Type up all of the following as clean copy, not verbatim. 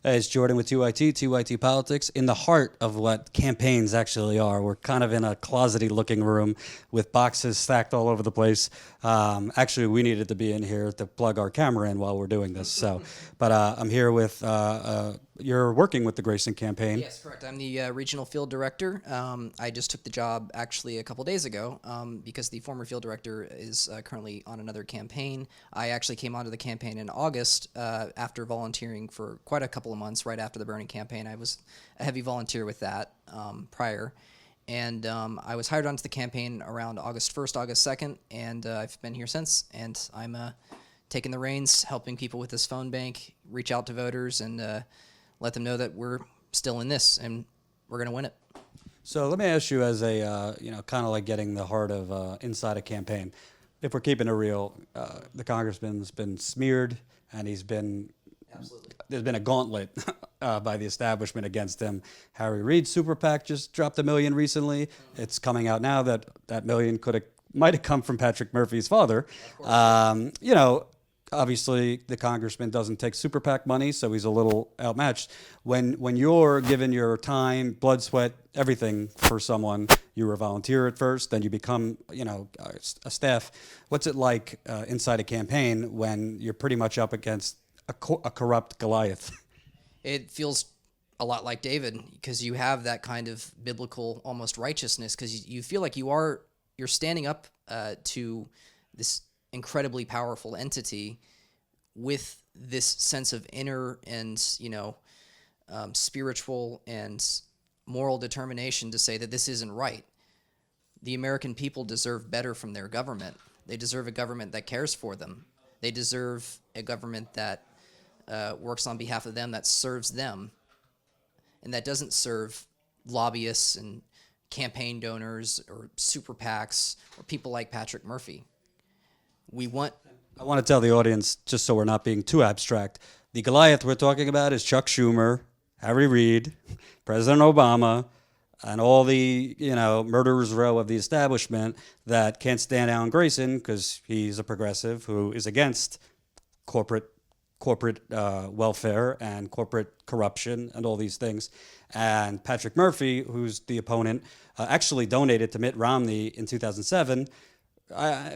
Hey, it's Jordan with TYT Politics, in the heart of what campaigns actually are. We're kind of in a closety looking room with boxes stacked all over the place. Actually, we needed to be in here to plug our camera in while we're doing this. But I'm here with, you're working with the Grayson campaign. Yes, correct. I'm the regional field director. I just took the job actually a couple days ago because the former field director is currently on another campaign. I actually came onto the campaign in August after volunteering for quite a couple of months right after the Bernie campaign. I was a heavy volunteer with that prior. And I was hired onto the campaign around August 1st, August 2nd, and I've been here since. And I'm taking the reins, helping people with this phone bank, reach out to voters, and let them know that we're still in this and we're going to win it. So let me ask you, as a, kind of like getting the heart of inside a campaign. If we're keeping it real, the congressman's been smeared, and he's been, Absolutely. there's been a gauntlet by the establishment against him. Harry Reid's super PAC just dropped $1 million recently. It's coming out now that that million might have come from Patrick Murphy's father. Obviously the congressman doesn't take super PAC money, so he's a little outmatched. When you're given your time, blood, sweat, everything for someone, you're a volunteer at first, then you become, a staff. What's it like inside a campaign when you're pretty much up against a corrupt Goliath? It feels a lot like David because you have that kind of biblical almost righteousness because you feel like you're standing up to this incredibly powerful entity with this sense of inner and spiritual and moral determination to say that this isn't right. The American people deserve better from their government. They deserve a government that cares for them. They deserve a government that works on behalf of them, that serves them, and that doesn't serve lobbyists and campaign donors or super PACs or people like Patrick Murphy. I want to tell the audience, just so we're not being too abstract, the Goliath we're talking about is Chuck Schumer, Harry Reid, President Obama, and all the, murderers row of the establishment that can't stand Alan Grayson because he's a progressive who is against corporate welfare and corporate corruption and all these things. And Patrick Murphy, who's the opponent, actually donated to Mitt Romney in 2007.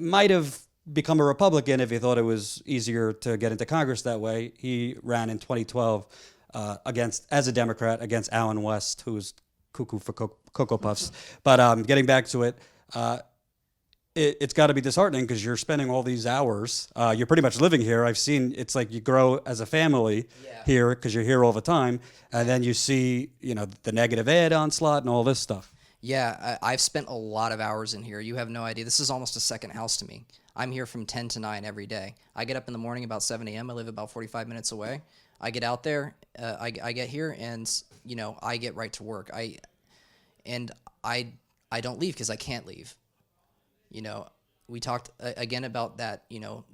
Might have become a Republican if he thought it was easier to get into Congress that way. He ran in 2012 as a Democrat against Alan West, who was cuckoo for Cocoa Puffs. But getting back to it, it's got to be disheartening because you're spending all these hours. You're pretty much living here. I've seen it's like you grow as a family here because you're here all the time, and then you see the negative ad onslaught and all this stuff. Yeah, I've spent a lot of hours in here. You have no idea. This is almost a second house to me. I'm here from 10 to 9 every day. I get up in the morning about 7 a.m. I live about 45 minutes away. I get out there, I get here, and I get right to work. I don't leave because I can't leave. We talked again about that,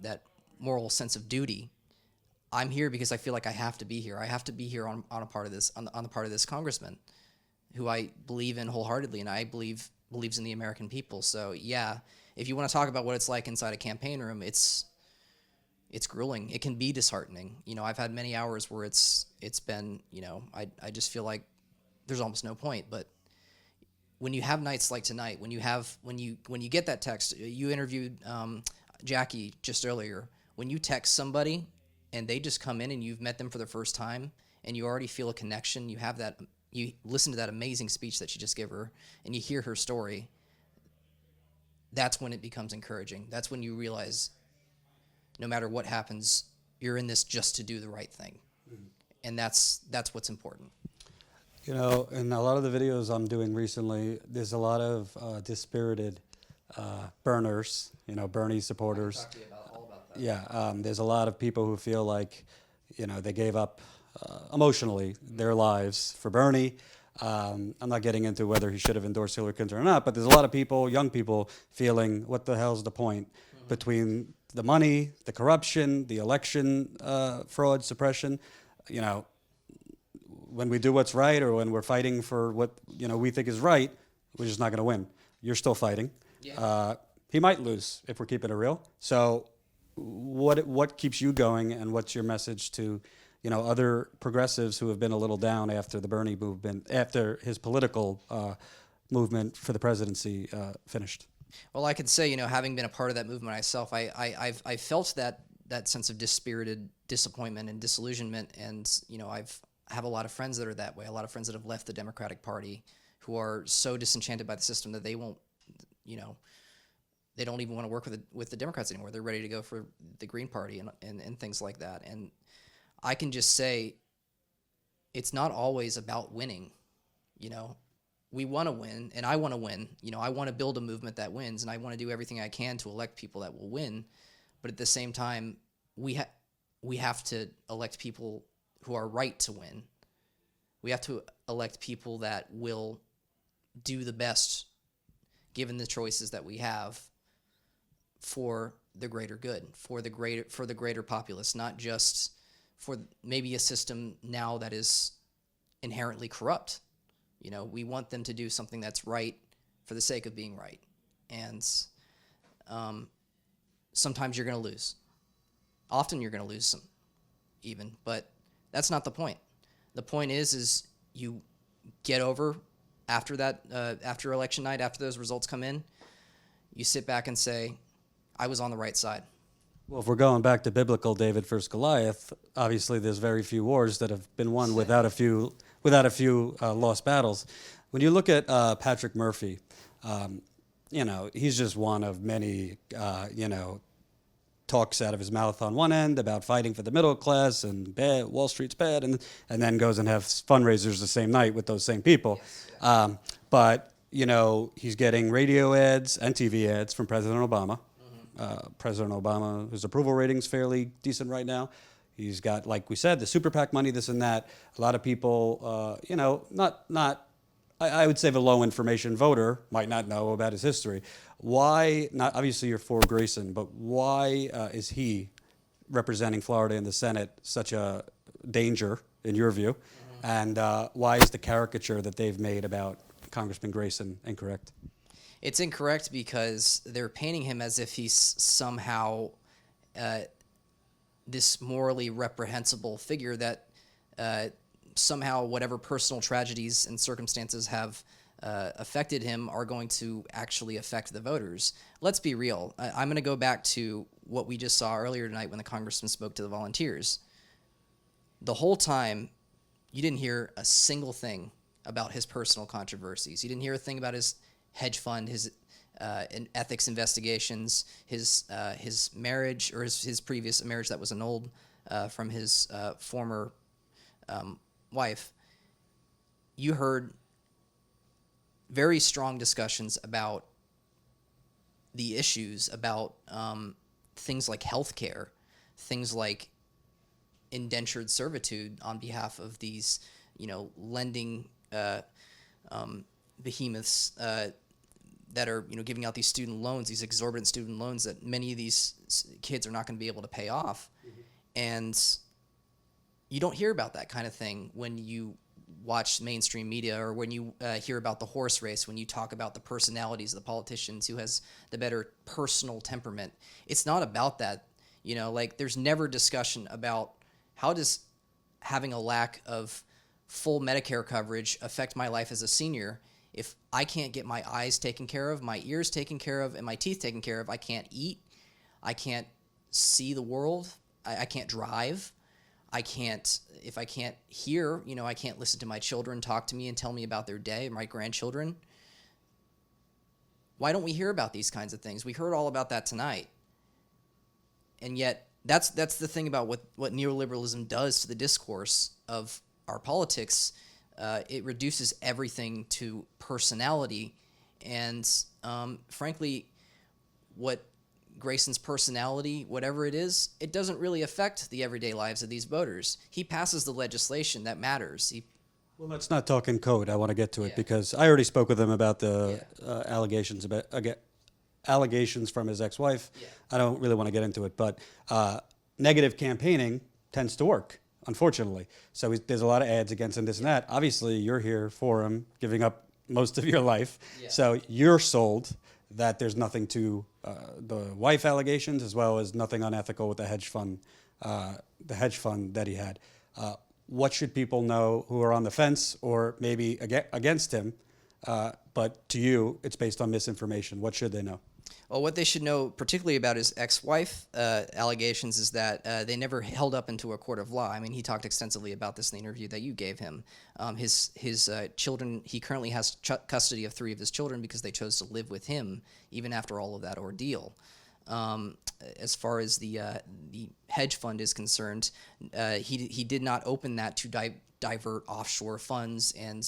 that moral sense of duty. I'm here because I feel like I have to be here. I have to be here on a part of this, on the part of this congressman, who I believe in wholeheartedly, and I believes in the American people. So yeah, if you want to talk about what it's like inside a campaign room, it's grueling. It can be disheartening. I've had many hours where it's been, I just feel like there's almost no point. But when you have nights like tonight, when you get that text, you interviewed Jackie just earlier. When you text somebody and they just come in and you've met them for the first time and you already feel a connection, you listen to that amazing speech that she just gave her, and you hear her story, that's when it becomes encouraging. That's when you realize no matter what happens, you're in this just to do the right thing. Mm-hmm. And that's what's important. In a lot of the videos I'm doing recently, there's a lot of dispirited burners, Bernie supporters. I can talk to you all about that. Yeah, there's a lot of people who feel like, they gave up emotionally their lives for Bernie. I'm not getting into whether he should have endorsed Hillary Clinton or not, but there's a lot of people, young people, feeling what the hell's the point between the money, the corruption, the election fraud, suppression. When we do what's right or when we're fighting for what we think is right, we're just not going to win. You're still fighting. Yeah. He might lose if we're keeping it real. So what keeps you going, and what's your message to other progressives who have been a little down after the Bernie movement, after his political movement for the presidency finished? Well, I could say, having been a part of that movement myself, I've felt that sense of dispirited disappointment and disillusionment, and I have a lot of friends that are that way. A lot of friends that have left the Democratic Party who are so disenchanted by the system that they won't, they don't even want to work with the Democrats anymore. They're ready to go for the Green Party and things like that. And I can just say, it's not always about winning. We want to win, and I want to win. I want to build a movement that wins, and I want to do everything I can to elect people that will win. But at the same time, we have to elect people who are right to win. We have to elect people that will do the best, given the choices that we have, for the greater good, for the greater populace, not just for maybe a system now that is inherently corrupt. We want them to do something that's right for the sake of being right. And sometimes you're going to lose. Often you're going to lose some, even. But that's not the point. The point is you get over after that, after election night, after those results come in, you sit back and say, I was on the right side. Well, if we're going back to biblical David versus Goliath, obviously there's very few wars that have been won without a few lost battles. When you look at Patrick Murphy, he's just one of many, talks out of his mouth on one end about fighting for the middle class and bad, Wall Street's bad, and then goes and has fundraisers the same night with those same people. Yes. But he's getting radio ads and TV ads from President Obama. President Obama, his approval rating's fairly decent right now. He's got, like we said, the super PAC money, this and that. A lot of people, I would say the low information voter might not know about his history. Why, not obviously you're for Grayson, but why is he representing Florida in the Senate such a danger, in your view? And why is the caricature that they've made about Congressman Grayson incorrect? It's incorrect because they're painting him as if he's somehow this morally reprehensible figure that somehow whatever personal tragedies and circumstances have affected him are going to actually affect the voters. Let's be real. I'm going to go back to what we just saw earlier tonight when the congressman spoke to the volunteers. The whole time, you didn't hear a single thing about his personal controversies. You didn't hear a thing about his hedge fund, his ethics investigations, his marriage, or his previous marriage that was annulled from his former wife. You heard very strong discussions about the issues, about things like healthcare, things like indentured servitude on behalf of these, lending behemoths that are, giving out these student loans, these exorbitant student loans that many of these kids are not going to be able to pay off. Mm-hmm. And you don't hear about that kind of thing when you watch mainstream media, or when you hear about the horse race, when you talk about the personalities of the politicians who has the better personal temperament. It's not about that. There's never discussion about how does having a lack of full Medicare coverage affect my life as a senior. If I can't get my eyes taken care of, my ears taken care of, and my teeth taken care of, I can't eat, I can't see the world, I can't drive, if I can't hear, I can't listen to my children talk to me and tell me about their day, my grandchildren. Why don't we hear about these kinds of things? We heard all about that tonight. And yet, that's the thing about what neoliberalism does to the discourse of our politics. It reduces everything to personality, and frankly, what Grayson's personality, whatever it is, it doesn't really affect the everyday lives of these voters. He passes the legislation that matters. Well, let's not talk in code. I want to get to it because I already spoke with him about the allegations from his ex-wife. Yeah. I don't really want to get into it, but negative campaigning tends to work, unfortunately. So there's a lot of ads against him, this and that. Obviously, you're here for him, giving up most of your life. Yeah. So you're sold that there's nothing to the wife allegations, as well as nothing unethical with the hedge fund that he had. What should people know who are on the fence or maybe against him? But to you, it's based on misinformation. What should they know? Well, what they should know, particularly about his ex-wife allegations, is that they never held up into a court of law. I mean, he talked extensively about this in the interview that you gave him. His children, he currently has custody of 3 of his children because they chose to live with him even after all of that ordeal. As far as the hedge fund is concerned, he did not open that to divert offshore funds and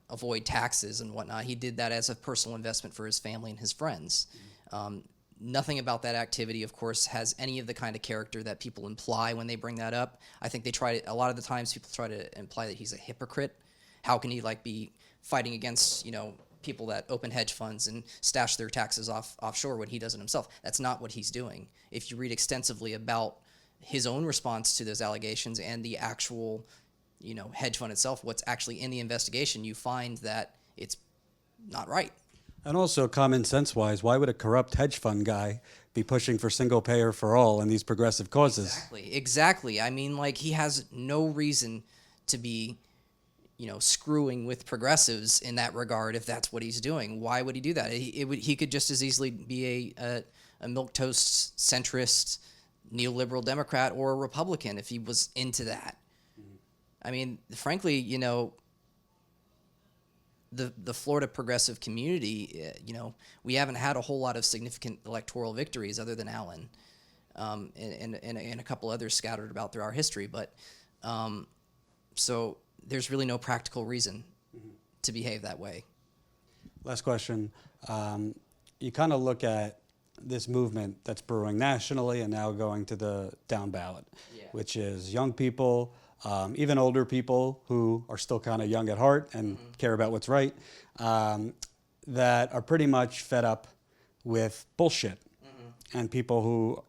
avoid taxes and whatnot. He did that as a personal investment for his family and his friends. Nothing about that activity, of course, has any of the kind of character that people imply when they bring that up. I think a lot of the times people try to imply that he's a hypocrite. How can he be fighting against people that open hedge funds and stash their taxes offshore when he does it himself? That's not what he's doing. If you read extensively about his own response to those allegations and the actual hedge fund itself, what's actually in the investigation, you find that it's not right. And also, common sense wise, why would a corrupt hedge fund guy be pushing for single payer for all and these progressive causes? Exactly. I mean, he has no reason to be screwing with progressives in that regard if that's what he's doing. Why would he do that? He could just as easily be a milquetoast centrist neoliberal Democrat or a Republican if he was into that. I mean, frankly, the Florida progressive community, we haven't had a whole lot of significant electoral victories other than Allen, and a couple others scattered about through our history. But so there's really no practical reason to behave that way. Last question. You kind of look at this movement that's brewing nationally and now going to the down ballot, which is young people, even older people who are still kind of young at heart and care about what's right, that are pretty much fed up with bullshit and people who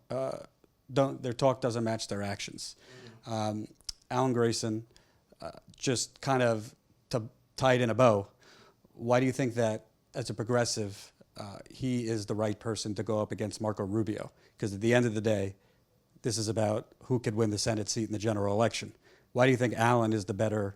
their talk doesn't match their actions. Alan Grayson, just kind of to tie it in a bow, why do you think that as a progressive, he is the right person to go up against Marco Rubio? Because at the end of the day, this is about who could win the Senate seat in the general election. Why do you think Allen is the better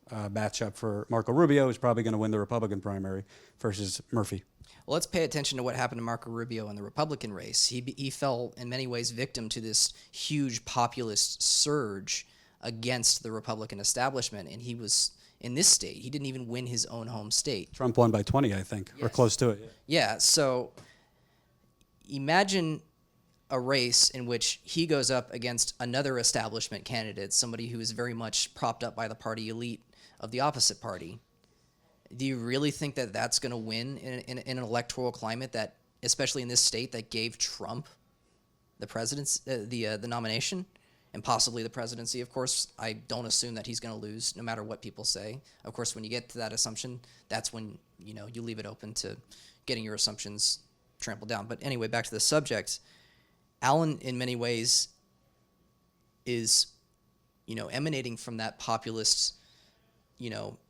matchup for Marco Rubio, who's probably going to win the Republican primary, versus Murphy? Well, let's pay attention to what happened to Marco Rubio in the Republican race. He fell in many ways victim to this huge populist surge against the Republican establishment, and he was in this state. He didn't even win his own home state. Trump won by 20, I think, or close to it. Yeah, so imagine a race in which he goes up against another establishment candidate, somebody who is very much propped up by the party elite of the opposite party. Do you really think that that's going to win in an electoral climate that, especially in this state, that gave Trump the the nomination and possibly the presidency? Of course, I don't assume that he's going to lose, no matter what people say. Of course, when you get to that assumption, that's when you leave it open to getting your assumptions trampled down. But anyway, back to the subject. Allen, in many ways, is emanating from that populist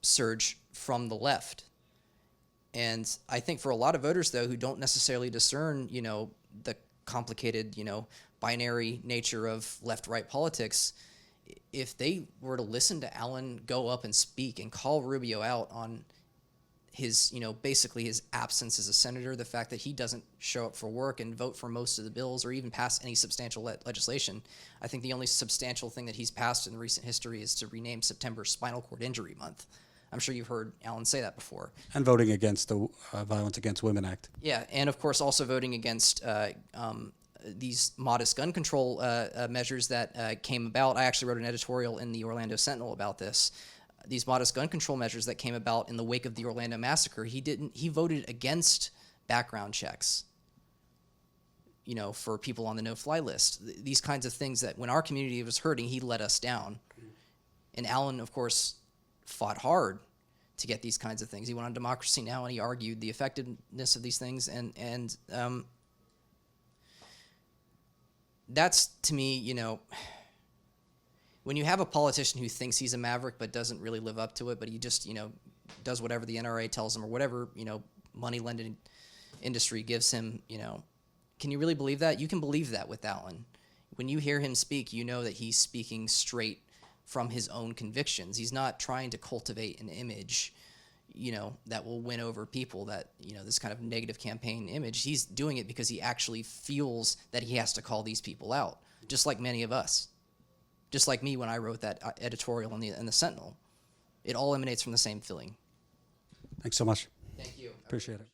surge from the left. And I think for a lot of voters, though, who don't necessarily discern, the complicated, binary nature of left-right politics, if they were to listen to Allen go up and speak and call Rubio out on his, basically his absence as a senator, the fact that he doesn't show up for work and vote for most of the bills or even pass any substantial legislation. I think the only substantial thing that he's passed in recent history is to rename September Spinal Cord Injury Month. I'm sure you've heard Allen say that before. And voting against the Violence Against Women Act. Yeah, and of course also voting against these modest gun control measures that came about. I actually wrote an editorial in the Orlando Sentinel about this. These modest gun control measures that came about in the wake of the Orlando massacre, he voted against background checks, for people on the no-fly list. These kinds of things that when our community was hurting, he let us down. And Allen, of course, fought hard to get these kinds of things. He went on Democracy Now! And he argued the effectiveness of these things. And that's, to me, when you have a politician who thinks he's a maverick but doesn't really live up to it, but he just, does whatever the NRA tells him or whatever, money lending industry gives him, can you really believe that? You can believe that with Allen. When you hear him speak, you know that he's speaking straight from his own convictions. He's not trying to cultivate an image, you know, that will win over people, that, you know, this kind of negative campaign image. He's doing it because he actually feels that he has to call these people out, just like many of us. Just like me when I wrote that editorial in the Sentinel. It all emanates from the same feeling. Thanks so much. Thank you. Appreciate it.